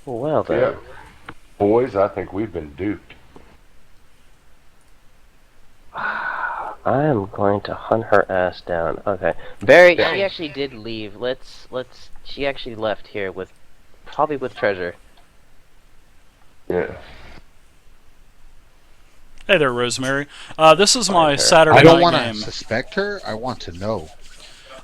Well Yeah, then, boys, I think we've been duped. I am going to hunt her ass down. Okay, Barry, Yeah, she actually did leave. She actually left here with, probably with treasure. yeah. Hey there, Rosemary. This is Find my her. I Saturday don't night want to game. suspect her. I want to know.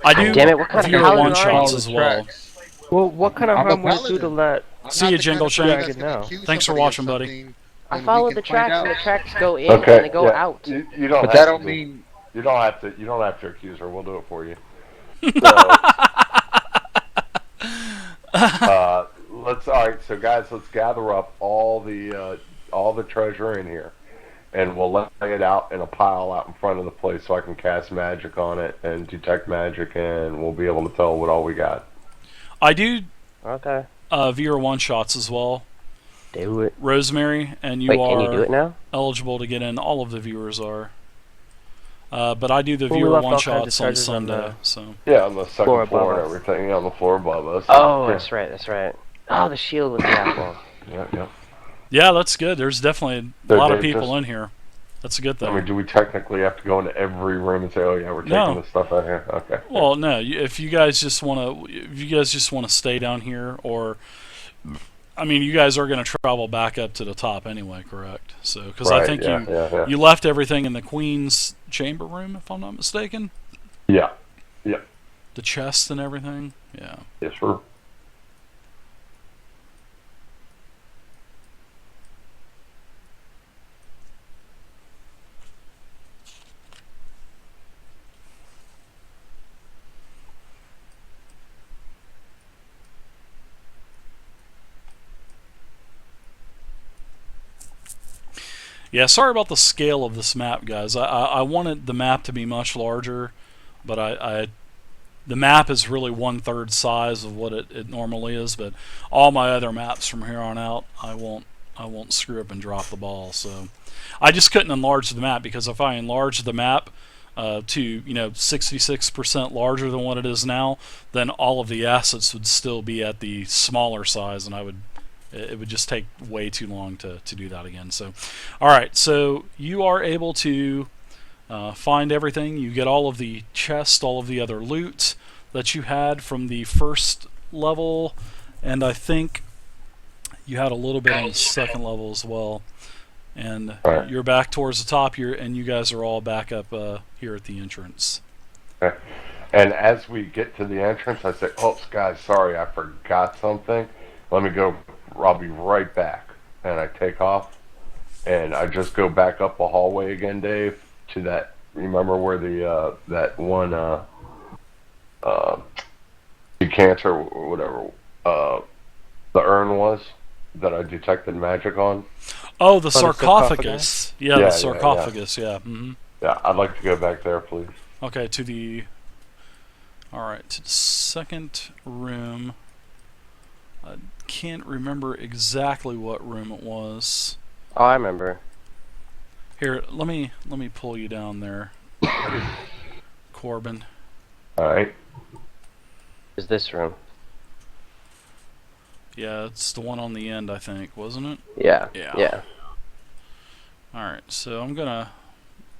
I God do damn So it! What kind if of you're viewer paladin one able to are shots follow you? as well. tracks, Well, what kind of I'm a harm would it do to paladin. let I'm See not you, the kind Jingle of player Shank. that's Dragon going to know? accuse Thanks for somebody of watching, buddy. something I when we followed can the find tracks, and out. the tracks go in and Okay, they go yeah. out. You don't But that have to don't do. mean. You don't have to. You don't have to accuse her. We'll do it for you. So, let's. All right, so guys, let's gather up all the treasure in here, and we'll lay it out in a pile out in front of the place so I can cast magic on it and detect magic, and we'll be able to tell what all we got. I do Okay, viewer one shots as well, do it. Rosemary, and you Wait, can you do are it now? eligible to get in. All of the viewers are. But I do the Well, we viewer left one all kinds of shots on treasures on Sunday, the so. Yeah, on the floor second above floor and us. everything. Yeah, on the floor above us. Oh, Yeah, that's right. That's right. Oh, the shield with the apple. yeah, yeah. Yeah, that's good. There's definitely a So lot of Dave, people just in here. That's a good I thing. mean, do we technically have to go into every room and say, "Oh yeah, we're taking No. this stuff out here"? Okay. Well, no. If you guys just want to stay down here, or I mean, you guys are going to travel back up to the top anyway, correct? So, because I Right. think Yeah. Yeah. Yeah. you left everything in the Queen's chamber room, if I'm not mistaken. Yeah. Yeah. The chest and everything. Yeah. Yes, sir. Yeah. Sorry about the scale of this map, guys. I wanted the map to be much larger, but the map is really 1/3 size of what it normally is. But all my other maps from here on out, I won't screw up and drop the ball. So I just couldn't enlarge the map, because if I enlarge the map to 66% larger than what it is now, then all of the assets would still be at the smaller size, and it would just take way too long to do that again. So, all right, so you are able to find everything. You get all of the chests, all of the other loot that you had from the first level, and I think you had a little bit on the second level as well. And Right. you're back towards the top here, and you guys are all back up here at the entrance. Okay. And as we get to the entrance, I say, "Oh, guys, sorry, I forgot something. Let me go. I'll be right back." And I take off, and I just go back up the hallway again, Dave, to that. Remember where the that one uh, decanter or whatever the urn was that I detected magic on? Oh, the the sarcophagus. Yeah, Yeah, the yeah, sarcophagus. Yeah. Yeah, I'd like to go back there, please. Okay, to the. All right, to the second room. I can't remember exactly what room it was. Oh, I remember. Here, let me pull you down there, Corbin. All right. Is this room? Yeah, it's the one on the end, I think, wasn't it? Yeah. Yeah. Yeah. Alright, so I'm gonna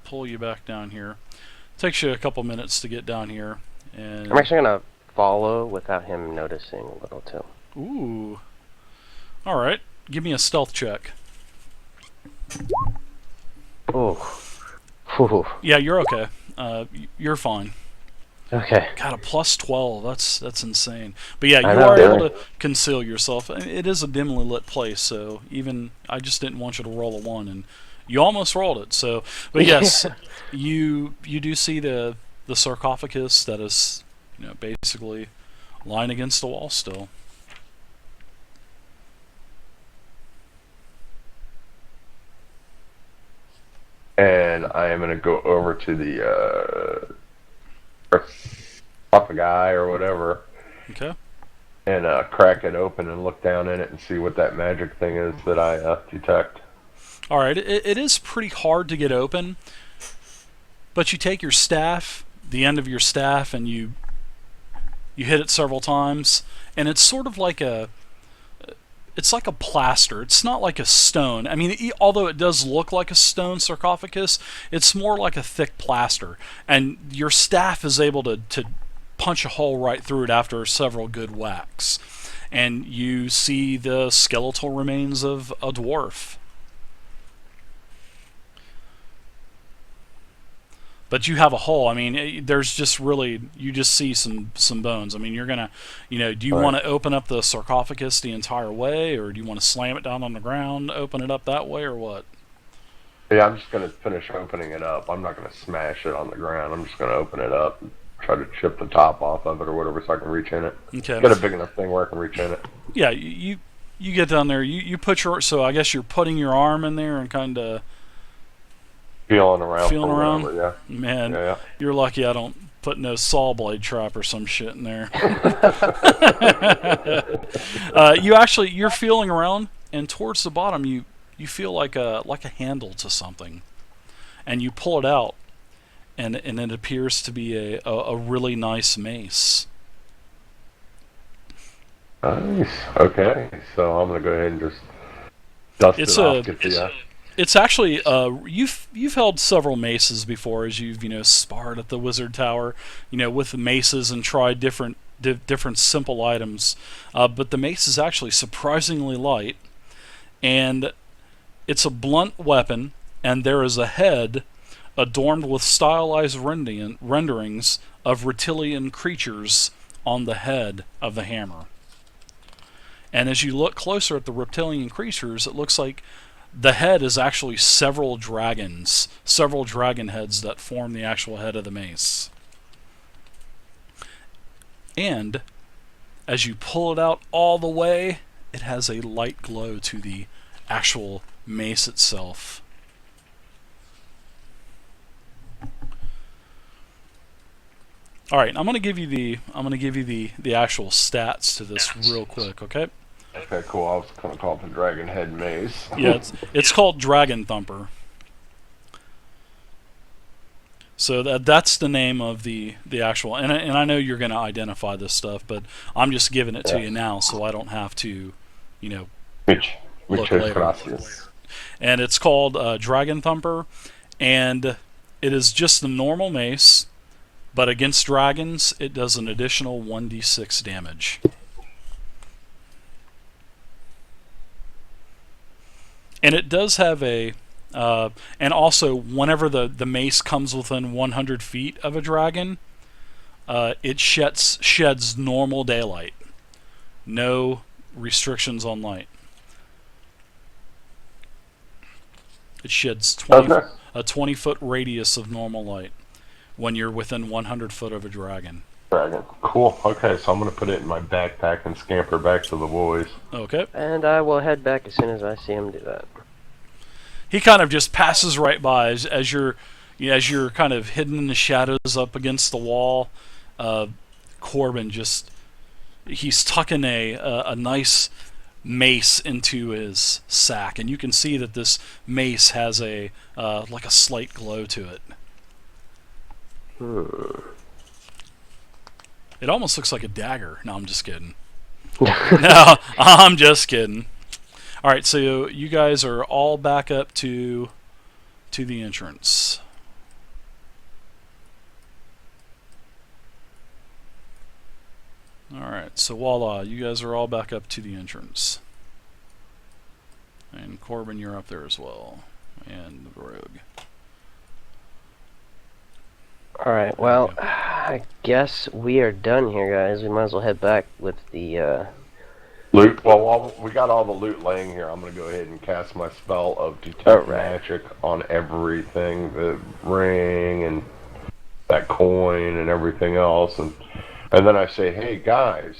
pull you back down here. Takes you a couple minutes to get down here. And I'm actually gonna follow without him noticing a little too. ooh. Alright, give me a stealth check. Oh. Whew. Yeah, you're okay. You're fine. Okay. God, a plus 12. That's insane. But yeah, I you know, are able really. to conceal yourself. I mean, it is a dimly lit place, so even I just didn't want you to roll a 1, and you almost rolled it. So, but yes, you do see the sarcophagus that is, basically lying against the wall still. And I am going to go over to the sarcophagi or whatever Okay. and crack it open and look down in it and see what that magic thing is that I detect. All right. It is pretty hard to get open, but you take your staff, the end of your staff, and you hit it several times, and it's sort of like it's like a plaster. It's not like a stone. I mean, although it does look like a stone sarcophagus, it's more like a thick plaster. And your staff is able to punch a hole right through it after several good whacks. And you see the skeletal remains of a dwarf. But you have a hole. I mean, there's just really, you just see some bones. I mean, you're gonna, do you want to open up the sarcophagus the entire way, or do you want to slam it down on the ground, open it up that way, or what? Yeah, I'm just gonna finish opening it up. I'm not gonna smash it on the ground. I'm just gonna open it up and try to chip the top off of it or whatever, so I can reach in it. Okay. Get a big enough thing where I can reach in it. Yeah, you get down there. You put your, so I guess you're putting your arm in there and kind of Feeling around. Whatever, yeah. Man, Yeah. you're lucky I don't put no saw blade trap or some shit in there. You're feeling around, and towards the bottom you feel like a handle to something, and you pull it out, and it appears to be a really nice mace. Nice. Okay, so I'm gonna go ahead and just dust it off. Get the It's actually you've held several maces before, as you've sparred at the Wizard Tower, with maces and tried different simple items, but the mace is actually surprisingly light, and it's a blunt weapon, and there is a head adorned with stylized renderings of reptilian creatures on the head of the hammer. And as you look closer at the reptilian creatures, it looks like the head is actually several dragon heads that form the actual head of the mace. And as you pull it out all the way, it has a light glow to the actual mace itself. All right, I'm going to give you the actual stats to this real quick, okay? Okay, cool. I was going to call it the Dragon Head Mace. Yeah, it's called Dragon Thumper. So that's the name of the actual, and I know you're going to identify this stuff, but I'm just giving it to you now, so I don't have to, look later. Gracias. And it's called Dragon Thumper, and it is just the normal mace, but against dragons, it does an additional 1d6 damage. And it does have and also whenever the mace comes within 100 feet of a dragon, it sheds normal daylight. No restrictions on light. It sheds a 20-foot radius of normal light when you're within 100 foot of a dragon. Dragon. Cool. Okay, so I'm going to put it in my backpack and scamper back to the boys. Okay. And I will head back as soon as I see him do that. He kind of just passes right by as you're kind of hidden in the shadows up against the wall. Corbin he's tucking a nice mace into his sack, and you can see that this mace has like a slight glow to it. It almost looks like a dagger. No, I'm just kidding. No, I'm just kidding. All right, so you guys are all back up to the entrance. All right, so voila, you guys are all back up to the entrance. And Corbin, you're up there as well. And the rogue. Alright, well, I guess we are done here, guys. We might as well head back with the, Loot. Well, while we got all the loot laying here, I'm going to go ahead and cast my spell of Detect Magic on everything. The ring and that coin and everything else. And then I say, hey, guys,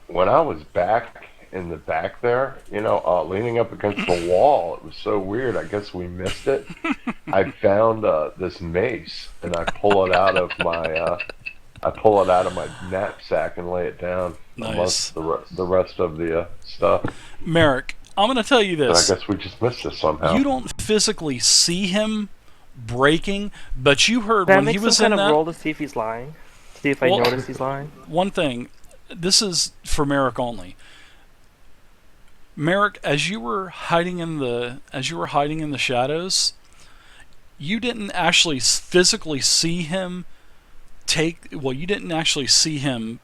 when I was back in the back there, leaning up against the wall, it was so weird. I guess we missed it. I found this mace, and I pull it out of my knapsack and lay it down Nice. amongst the rest of the stuff. Merrick, I'm going to tell you And I this. guess we just missed this somehow. You don't physically see him breaking, but you heard Can I when make he was some in kind of that. roll to see if he's lying? See if I Well, notice he's lying? One thing, this is for Merrick only. Merrick, as you were hiding in the shadows, you didn't actually physically see him you didn't actually see him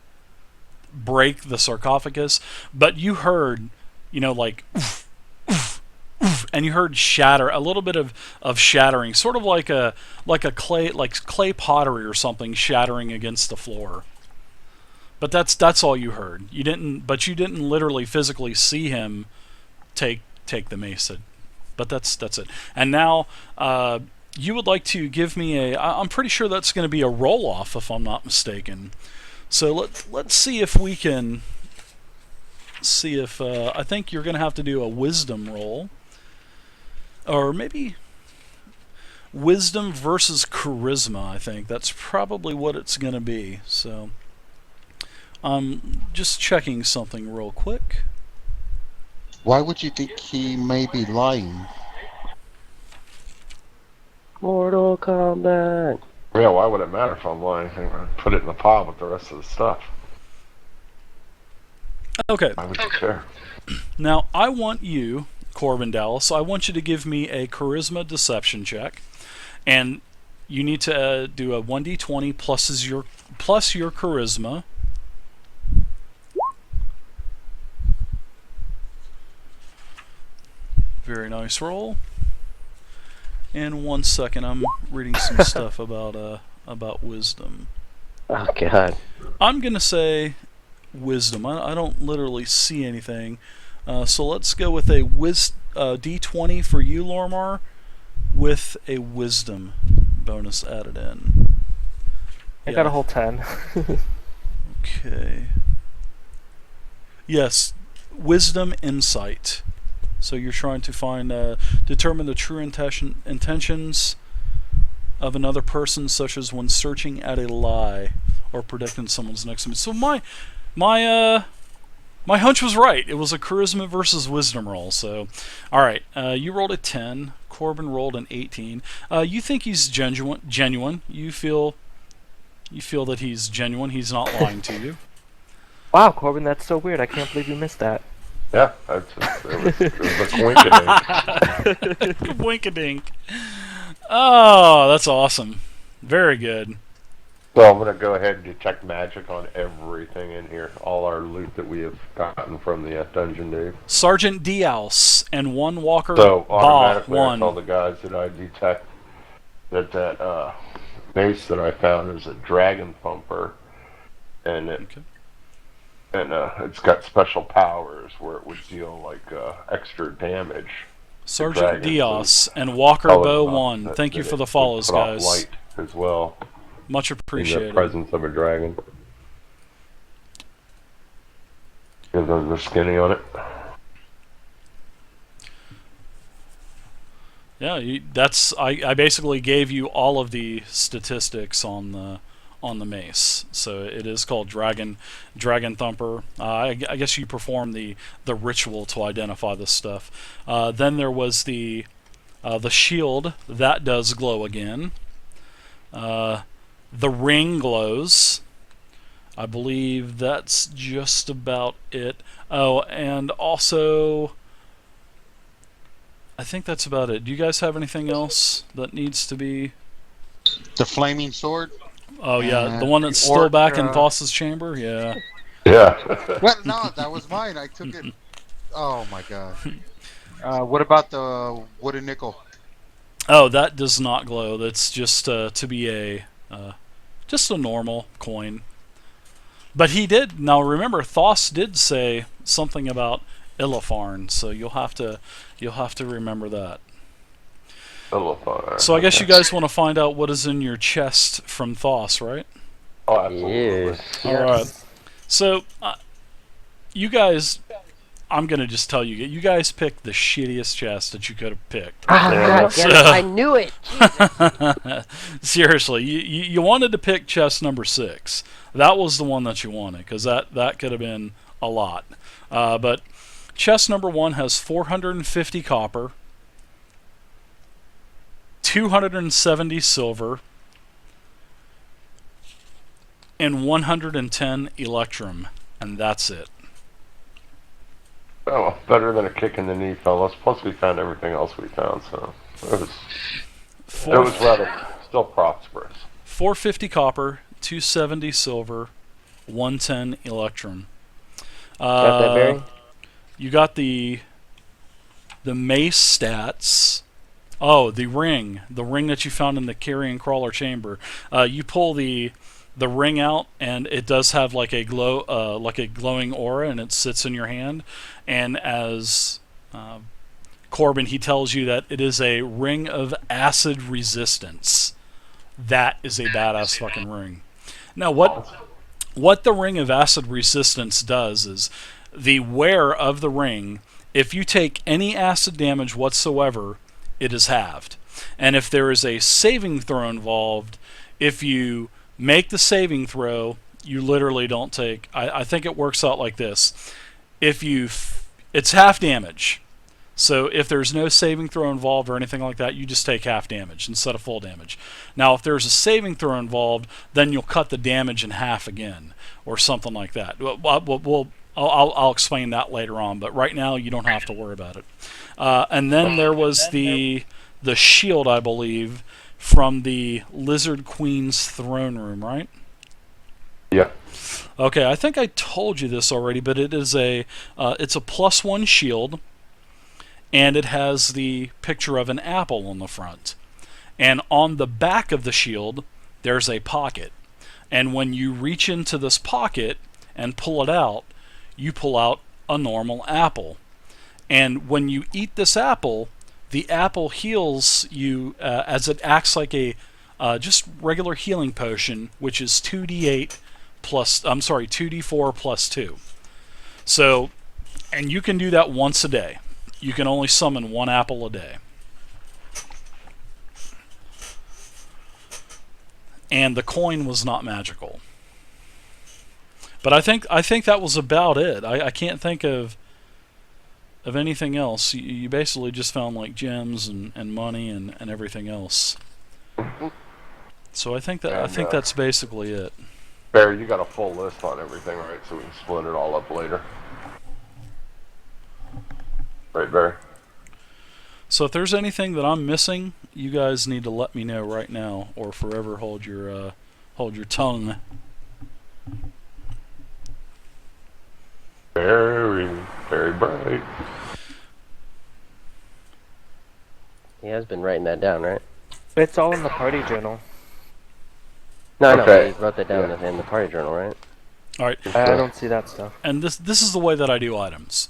break the sarcophagus, but you heard, like oof, oof, oof, and you heard a little bit of shattering, sort of like clay pottery or something shattering against the floor. But that's all you heard. You didn't literally physically see him take the mace. But that's it. And now you would like to give me I'm pretty sure that's going to be a roll off if I'm not mistaken. So let's see if we can see if I think you're going to have to do a wisdom roll, or maybe wisdom versus charisma. I think that's probably what it's going to be. So I'm just checking something real quick. Why would you think he may be lying? Mortal Kombat. Yeah, why would it matter if I'm lying? I put it in the pile with the rest of the stuff. Okay. Why would you care? Now I want you, Corbin Dallas. I want you to give me a charisma deception check, and you need to do a 1d20 plus your charisma. Very nice roll. And 1 second, I'm reading some stuff about wisdom. Oh God. I'm gonna say wisdom. I don't literally see anything, so let's go with a d20 for you, Lormar, with a wisdom bonus added in. I got a whole 10. Okay. Yes, wisdom insight. So you're trying to determine the true intentions of another person, such as when searching at a lie or predicting someone's next move. So my hunch was right. It was a charisma versus wisdom roll. So, all right, you rolled a 10. Corbin rolled an 18. You think he's genuine. You feel that he's genuine. He's not lying to you. Wow, Corbin, that's so weird. I can't believe you missed that. Yeah, it was a coinkydink. Winkadink. Oh, that's awesome. Very good. So I'm going to go ahead and detect magic on everything in here. All our loot that we have gotten from the dungeon, Dave. Sergeant Diaus and one Walker So automatically I one. tell the guys that I detect that mace that I found is a dragon thumper, and it's got special powers where it would deal like extra damage. Sergeant Dios and Walker Bow 1. Thank you for the follows, put off guys. light as well. Much In the appreciated. presence of a dragon. Because they're skinny on it. Yeah, I basically gave you all of the statistics on the mace. So it is called Dragon Thumper. I guess you perform the ritual to identify this stuff. Then there was the shield that does glow again. The ring glows. I believe that's just about it. Oh, and also, I think that's about it. Do you guys have anything else that needs to be? The flaming sword? Oh yeah, the one that's still back in Thoth's chamber. Yeah. Yeah. What? No, that was mine. I took it. Oh my god. What about the wooden nickel? Oh, that does not glow. That's just to be just a normal coin. But he did. Now remember, Thoth did say something about Illifarn, so you'll have to remember that. Illifarn. So I guess you guys want to find out what is in your chest from Thoth, right? Oh, absolutely. Yes. All right. So you guys, I'm gonna just tell you, you guys picked the shittiest chest that you could have picked. Oh, God damn it. I knew it. Seriously, you wanted to pick chest number 6. That was the one that you wanted, because that could have been a lot. But chest number 1 has 450 copper, 270 silver, and 110 electrum, and that's it. Oh, better than a kick in the knee, fellas. Plus, we found everything else we found, so it Four, was rather still prosperous. 450 copper, 270 silver, 110 electrum. Got that, Barry? You got the mace stats. Oh, the ring that you found in the carrion crawler chamber. You pull the ring out, and it does have like a glowing aura, and it sits in your hand. And as Corbin, he tells you that it is a ring of acid resistance. That is a badass fucking ring. Now, what the ring of acid resistance does is the wear of the ring. If you take any acid damage whatsoever, it is halved. And if there is a saving throw involved, if you make the saving throw, you literally don't take. I think it works out like this: it's half damage. So if there's no saving throw involved or anything like that, you just take half damage instead of full damage. Now, if there's a saving throw involved, then you'll cut the damage in half again, or something like that. I'll explain that later on, but right now you don't have to worry about it. And then there was the shield, I believe, from the Lizard Queen's throne room, right? Yeah. Okay, I think I told you this already, but it's a +1 shield, and it has the picture of an apple on the front. And on the back of the shield, there's a pocket. And when you reach into this pocket and pull it out, you pull out a normal apple. And when you eat this apple, the apple heals you as it acts like a just regular healing potion, which is 2d4 plus 2. So, and you can do that once a day. You can only summon one apple a day. And the coin was not magical. But I think that was about it. I can't think of anything else. You basically just found like gems and money and everything else. So I think that's basically it. Barry, you got a full list on everything, right? So we can split it all up later. Right, Barry? So if there's anything that I'm missing, you guys need to let me know right now, or forever hold your tongue. Very, very bright. He has been writing that down, right? It's all in the party journal. No, I know. Okay. He wrote that down in the party journal, right? All right. I don't see that stuff. And this is the way that I do items.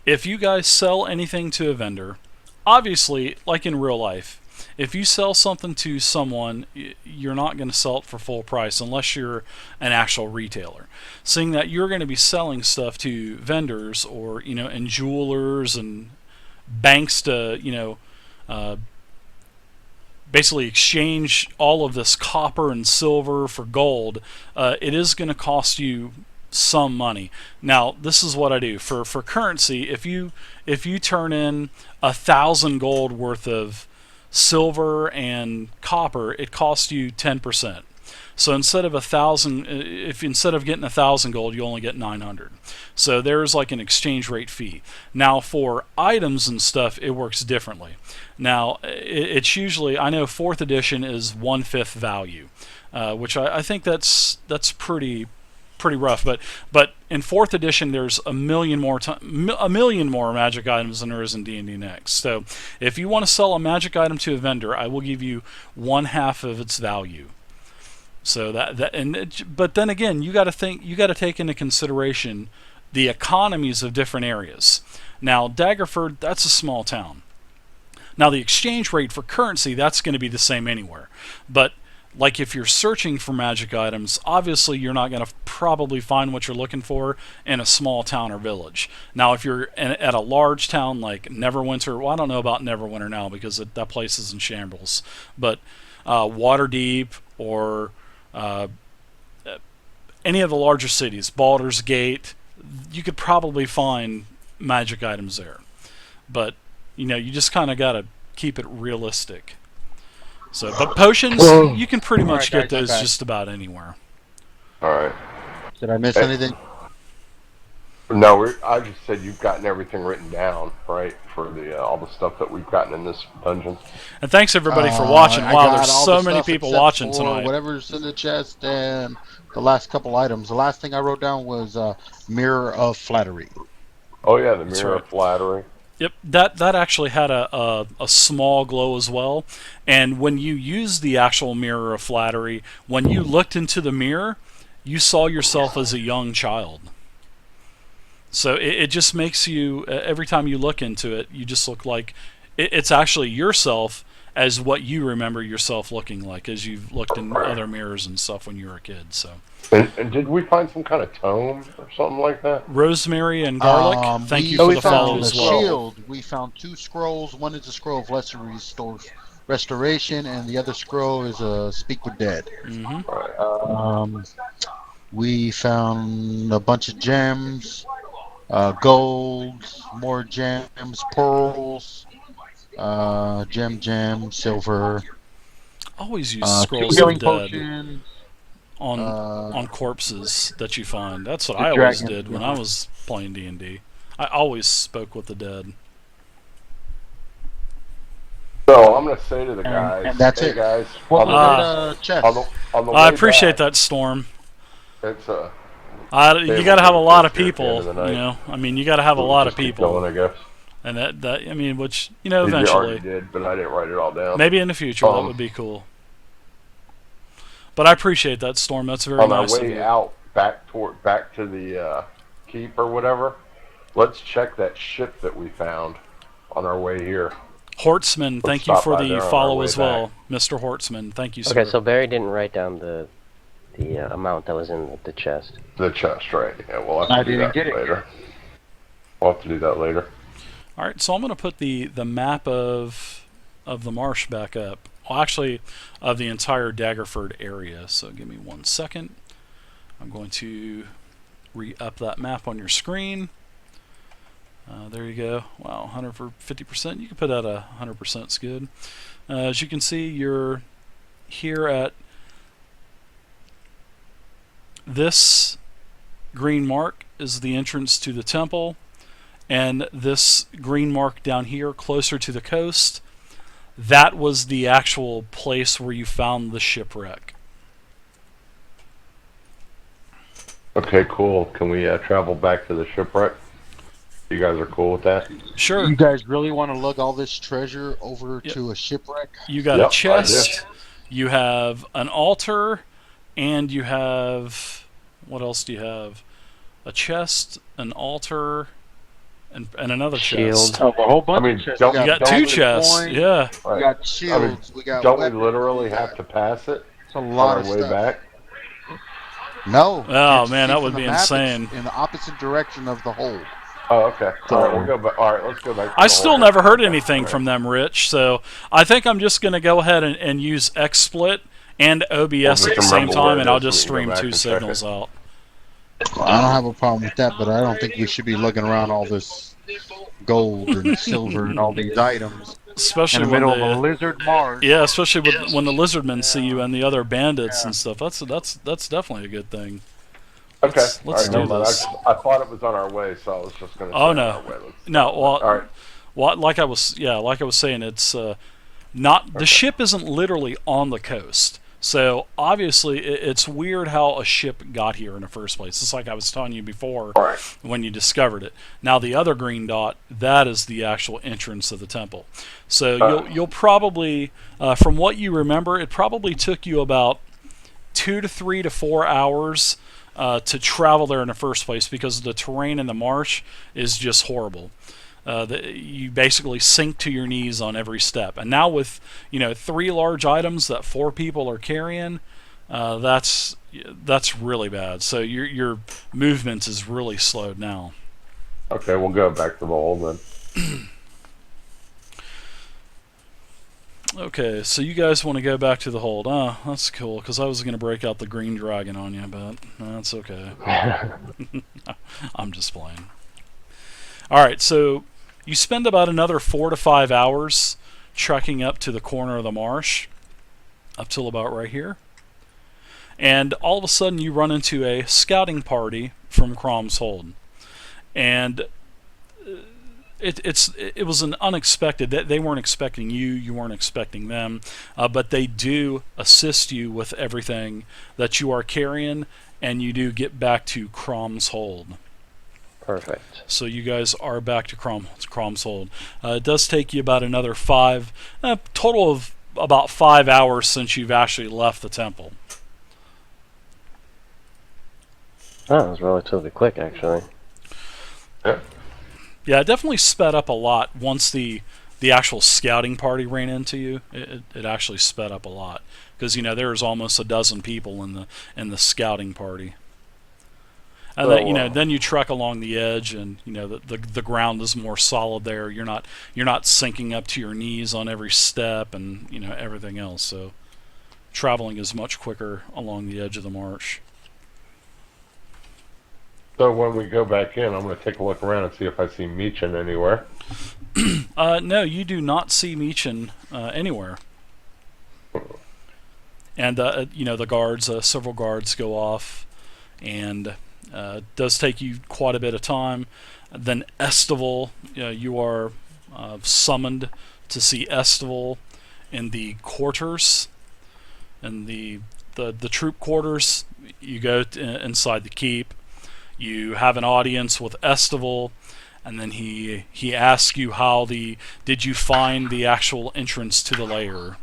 If you guys sell anything to a vendor, obviously, like in real life, if you sell something to someone, you're not going to sell it for full price unless you're an actual retailer. Seeing that you're going to be selling stuff to vendors or, and jewelers and banks to, basically exchange all of this copper and silver for gold, it is going to cost you some money. Now, this is what I do for currency. If you turn in 1,000 gold worth of silver and copper, it costs you 10%. So instead of 1,000, instead of getting 1,000 gold, you only get 900. So there's like an exchange rate fee. Now for items and stuff, it works differently. Now it's usually, I know 4th edition is 1/5 value, which I think that's pretty rough. But in 4th edition, there's a million more magic items than there is in D&D Next. So if you want to sell a magic item to a vendor, I will give you 1/2 of its value. So but then again, you got to take into consideration the economies of different areas. Now, Daggerford, that's a small town. Now, the exchange rate for currency, that's going to be the same anywhere. But like if you're searching for magic items, obviously you're not going to probably find what you're looking for in a small town or village. Now, if you're at a large town like Neverwinter, well, I don't know about Neverwinter now because that place is in shambles. But Waterdeep or any of the larger cities, Baldur's Gate, you could probably find magic items there. But, you just kind of got to keep it realistic. So, but potions, you can pretty much get those just about anywhere. All right. Did I miss anything? No, I just said you've gotten everything written down, right, for the all the stuff that we've gotten in this dungeon. And thanks everybody for watching. I Wow, got there's all the so many stuff people except watching for tonight. whatever's in the chest and the last couple items. The last thing I wrote down was Mirror of Flattery. Oh yeah, the That's mirror right. of flattery. Yep, that actually had a small glow as well. And when you used the actual mirror of flattery, when you looked into the mirror, you saw yourself as a young child. So it just makes you, every time you look into it, you just look like it's actually yourself as what you remember yourself looking like as you've looked in other mirrors and stuff when you were a kid. So And did we find some kind of tome or something like that? rosemary and garlic, thank you We for the found follow the as well. shield. We found 2 scrolls. One is a scroll of lesser restoration, and the other scroll is a speak with dead. Hmm. We found a bunch of gems, gold, more gems, pearls, silver, Always use 2 scrolls of healing dead potions, on corpses that you find. That's what the I always dragon. did when I was playing D&D. I always spoke with the dead. So I'm gonna say to the guys, and that's hey it. guys, What on was the, the chest? on the I way appreciate back, that, Storm. It's You got to have a lot of people. At the end of the night. You know, I mean, you got to have a We'll lot of just keep people, going, I guess. and that I mean, which you You know, already eventually, did, but I didn't write it all down. maybe in the future, that would be cool. But I appreciate that, Storm. That's very On nice our of way you. out, back to the keep or whatever, let's check that ship that we found on our way here. Hortzman, Let's thank you stop for by the there on our follow way as well, Mr. Hortzman. Thank you, sir. Okay, so Barry didn't write down the amount that was in the chest. The chest, right? Yeah, we'll have to do that later. We'll have to do that later. All right, so I'm going to put the map of the marsh back up. Well, actually, of the entire Daggerford area. So give me 1 second. I'm going to re-up that map on your screen. There you go. Wow, 100 for 50%. You can put that 100%. It's good. As you can see, you're here at this green mark is the entrance to the temple, and this green mark down here closer to the coast, that was the actual place where you found the shipwreck. Okay, cool. Can we travel back to the shipwreck? You guys are cool with that? Sure. You guys really want to lug all this treasure over to a shipwreck? You got a chest, you have an altar, and you have... What else do you have? A chest, an altar, and another chest. Oh, a whole bunch of chests. You got 2 chests, yeah. We got shields, we got Don't weapons, we literally have to pass it it's a lot of on our way stuff. back? No. Oh, man, that would be insane. In the opposite direction of the hole. Oh, okay. All right, we'll go back. All right, let's go back. I still never heard anything from them, Rich, so I think I'm just going to go ahead and use XSplit and OBS at the same time, and I'll just stream 2 signals out. I don't have a problem with that, but I don't think we should be looking around all this gold and silver and all these items. Especially in the middle of a lizard marsh. Yeah, especially when the lizardmen see you and the other bandits and stuff. That's definitely a good thing. Okay. Let's do this. I thought it was on our way, so I was just going to. Oh no, no. Well, all right. Well, like I was saying, it's not the ship isn't literally on the coast. So obviously, it's weird how a ship got here in the first place. It's like I was telling you before when you discovered it. Now the other green dot, that is the actual entrance of the temple. So you'll probably, from what you remember, it probably took you about 2 to 3 to 4 hours to travel there in the first place because the terrain in the marsh is just horrible. You basically sink to your knees on every step. And now with 3 large items that 4 people are carrying, that's really bad. So your movement is really slowed now. Okay, we'll go back to the hole then. Okay, so you guys want to go back to the hold. That's cool, because I was going to break out the green dragon on you, but that's okay. I'm just playing. Alright, so you spend about another 4 to 5 hours trekking up to the corner of the marsh, up till about right here. And all of a sudden you run into a scouting party from Crom's Hold. and it was an unexpected. They weren't expecting you. You weren't expecting them, but they do assist you with everything that you are carrying, and you do get back to Crom's Hold. Perfect. So you guys are back to Crom's Hold. It does take you about another total of about 5 hours since you've actually left the temple. Oh, that was relatively quick, actually. Yeah. Yeah, it definitely sped up a lot once the actual scouting party ran into you. It actually sped up a lot because there was almost a dozen people in the scouting party. And then you trek along the edge, and the ground is more solid there. You're not sinking up to your knees on every step, and everything else. So traveling is much quicker along the edge of the march. So when we go back in, I'm going to take a look around and see if I see Meechin anywhere. No, you do not see Meechin anywhere. And the guards, several guards go off, and it does take you quite a bit of time. Then Estival, you are summoned to see Estival in the quarters, in the troop quarters. You go inside the keep. You have an audience with Estival, and then he asks you did you find the actual entrance to the lair?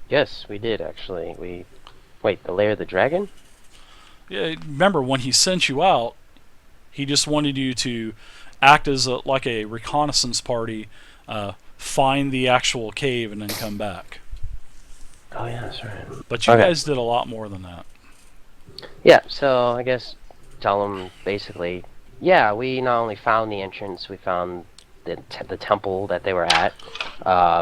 Yes, we did, actually. Wait, the lair of the dragon? Yeah, remember when he sent you out, he just wanted you to act as like a reconnaissance party, find the actual cave, and then come back. Oh, yeah, that's right. But you guys did a lot more than that. Yeah, so I guess tell them basically, yeah, we not only found the entrance, we found the temple that they were at.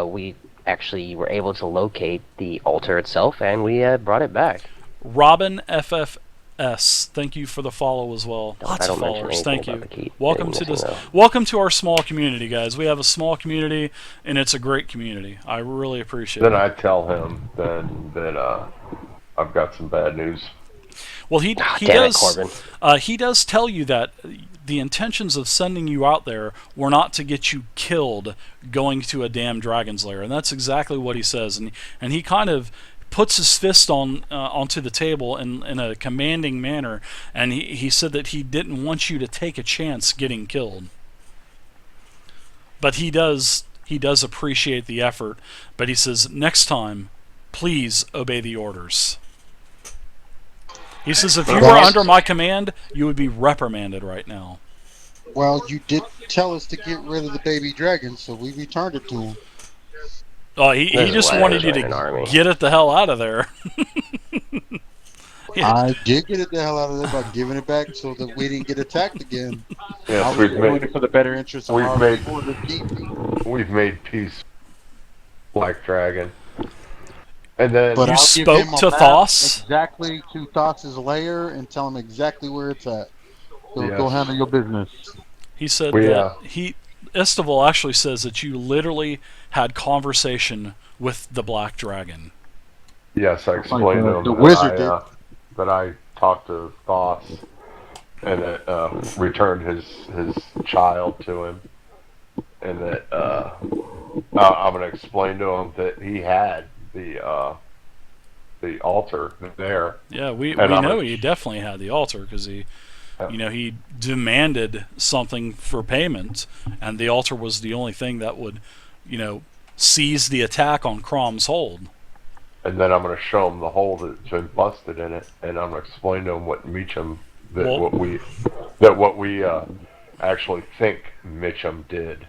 We actually were able to locate the altar itself, and we brought it back. Robin FFS, thank you for the follow as well. Lots of followers, thank you. Welcome to this. Welcome to our small community, guys. We have a small community, and it's a great community. I really appreciate it. Then I tell him that I've got some bad news. Well, he does tell you that the intentions of sending you out there were not to get you killed going to a damn dragon's lair, and that's exactly what he says. And he kind of puts his fist onto the table in a commanding manner, and he said that he didn't want you to take a chance getting killed. But he does appreciate the effort, but he says, next time, please obey the orders. He says, if you were under my command, you would be reprimanded right now. Well, you did tell us to get rid of the baby dragon, so we returned it to him. Oh, he just wanted you to get it the hell out of there. Yeah. I did get it the hell out of there by giving it back so that we didn't get attacked again. Yes, we've made it for the better interest of our We've made peace, Black Dragon. And then but you I'll spoke give him to a map Thos? exactly to Thos's lair and tell him exactly where it's at. So Yes. go handle your business. He said Estival actually says that you literally had conversation with the Black Dragon. yes, I explained to him the wizard did. that I talked to Thos and that returned his child to him, and that I'm going to explain to him that he had the altar there. Yeah, we know he definitely had the altar because he demanded something for payment, and the altar was the only thing that would, seize the attack on Crom's Hold. And then I'm going to show him the hole that's been busted in it, and I'm going to explain to him what Meechin what we actually think Meechin did.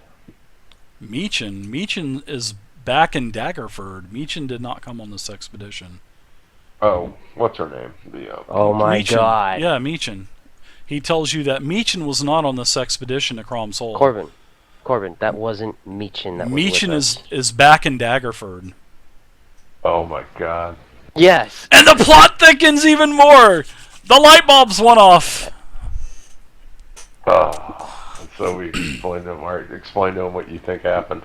Meechin is back in Daggerford. Meechin did not come on this expedition. Oh, what's her name? Oh my Meechin. God! Yeah, Meechin. He tells you that Meechin was not on this expedition to Crom's Hold. Corbin, that wasn't Meechin. Meechin is back in Daggerford. Oh my God! Yes. And the plot thickens even more. The light bulbs went off. So we explained to him. All right, explain to him what you think happened.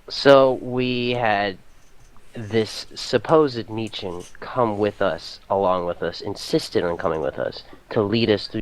So we had this supposed Meechin come with us, along with us, insisted on coming with us to lead us through